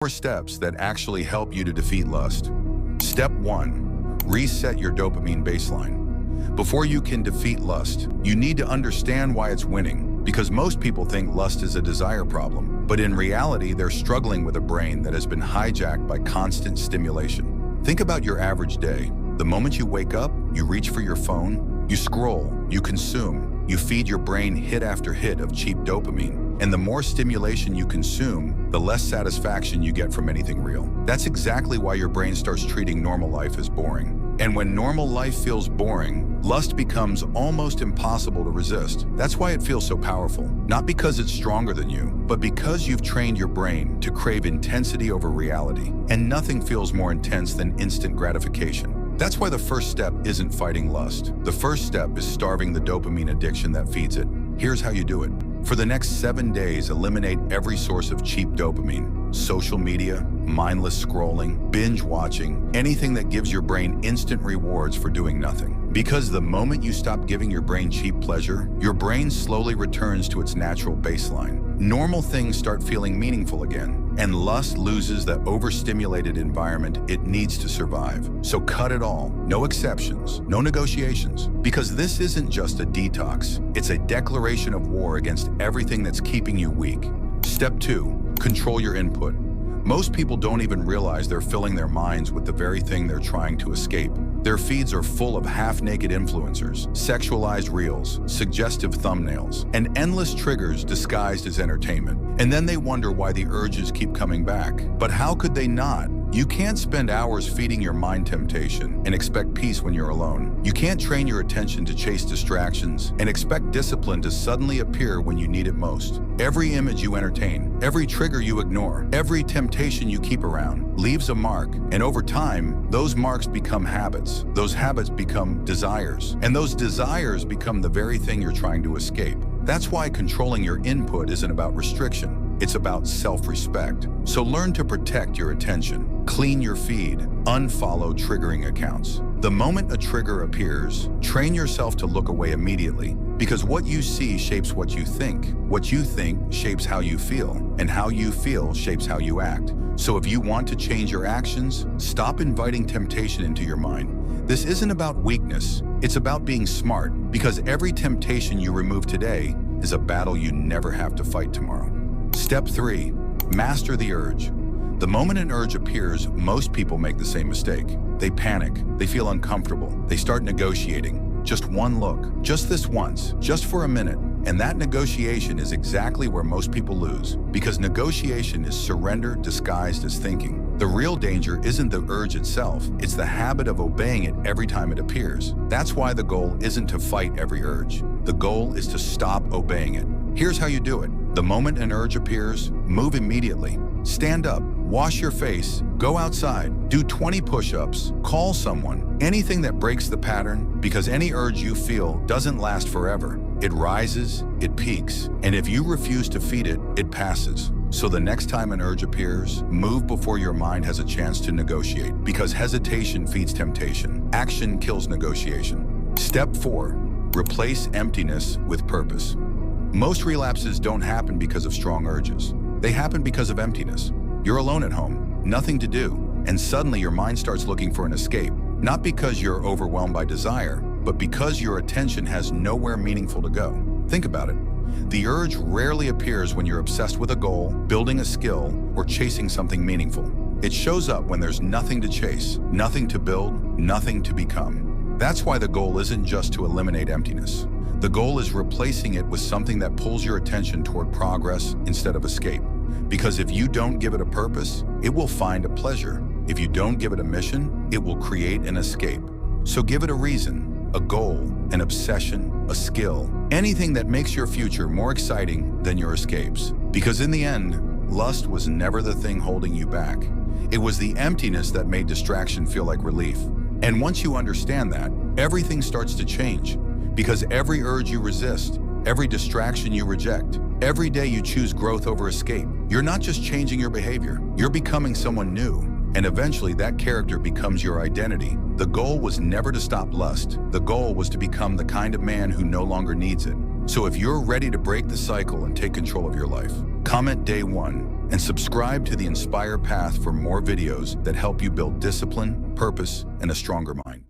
4 steps that actually help you to defeat lust. Step 1. Reset your dopamine baseline. Before you can defeat lust, you need to understand why it's winning, because most people think lust is a desire problem, but in reality, they're struggling with a brain that has been hijacked by constant stimulation. Think about your average day. The moment you wake up, you reach for your phone, you scroll, you consume, you feed your brain hit after hit of cheap dopamine. And the more stimulation you consume, the less satisfaction you get from anything real. That's exactly why your brain starts treating normal life as boring. And when normal life feels boring, lust becomes almost impossible to resist. That's why it feels so powerful. Not because it's stronger than you, but because you've trained your brain to crave intensity over reality. And nothing feels more intense than instant gratification. That's why the first step isn't fighting lust. The first step is starving the dopamine addiction that feeds it. Here's how you do it. For the next 7 days, eliminate every source of cheap dopamine. Social media, mindless scrolling, binge watching, anything that gives your brain instant rewards for doing nothing. Because the moment you stop giving your brain cheap pleasure, your brain slowly returns to its natural baseline. Normal things start feeling meaningful again, and lust loses the overstimulated environment it needs to survive. So cut it all. No exceptions, no negotiations. Because this isn't just a detox, it's a declaration of war against everything that's keeping you weak. Step 2. Control your input. Most people don't even realize they're filling their minds with the very thing they're trying to escape. Their feeds are full of half-naked influencers, sexualized reels, suggestive thumbnails, and endless triggers disguised as entertainment. And then they wonder why the urges keep coming back. But how could they not? You can't spend hours feeding your mind temptation and expect peace when you're alone. You can't train your attention to chase distractions and expect discipline to suddenly appear when you need it most. Every image you entertain, every trigger you ignore, every temptation you keep around leaves a mark, and over time, those marks become habits. Those habits become desires, and those desires become the very thing you're trying to escape. That's why controlling your input isn't about restriction. It's about self-respect. So learn to protect your attention, clean your feed, unfollow triggering accounts. The moment a trigger appears, train yourself to look away immediately, because what you see shapes what you think. What you think shapes how you feel, and how you feel shapes how you act. So if you want to change your actions, stop inviting temptation into your mind. This isn't about weakness, it's about being smart, because every temptation you remove today is a battle you never have to fight tomorrow. Step 3. Master the urge. The moment an urge appears, most people make the same mistake. They panic, they feel uncomfortable, they start negotiating. Just one look, just this once, just for a minute. And that negotiation is exactly where most people lose, because negotiation is surrender disguised as thinking. The real danger isn't the urge itself, it's the habit of obeying it every time it appears. That's why the goal isn't to fight every urge. The goal is to stop obeying it. Here's how you do it. The moment an urge appears, move immediately. Stand up, wash your face, go outside, do 20 push-ups, call someone, anything that breaks the pattern, because any urge you feel doesn't last forever. It rises, it peaks, and if you refuse to feed it, it passes. So the next time an urge appears, move before your mind has a chance to negotiate, because hesitation feeds temptation. Action kills negotiation. Step 4. Replace emptiness with purpose. Most relapses don't happen because of strong urges. They happen because of emptiness. You're alone at home, nothing to do, and suddenly your mind starts looking for an escape. Not because you're overwhelmed by desire, but because your attention has nowhere meaningful to go. Think about it. The urge rarely appears when you're obsessed with a goal, building a skill, or chasing something meaningful. It shows up when there's nothing to chase, nothing to build, nothing to become. That's why the goal isn't just to eliminate emptiness. The goal is replacing it with something that pulls your attention toward progress instead of escape. Because if you don't give it a purpose, it will find a pleasure. If you don't give it a mission, it will create an escape. So give it a reason, a goal, an obsession, a skill, anything that makes your future more exciting than your escapes. Because in the end, lust was never the thing holding you back. It was the emptiness that made distraction feel like relief. And once you understand that, everything starts to change. Because every urge you resist, every distraction you reject, every day you choose growth over escape, you're not just changing your behavior, you're becoming someone new. And eventually that character becomes your identity. The goal was never to stop lust. The goal was to become the kind of man who no longer needs it. So if you're ready to break the cycle and take control of your life, comment day 1. and subscribe to the Inspire Path for more videos that help you build discipline, purpose, and a stronger mind.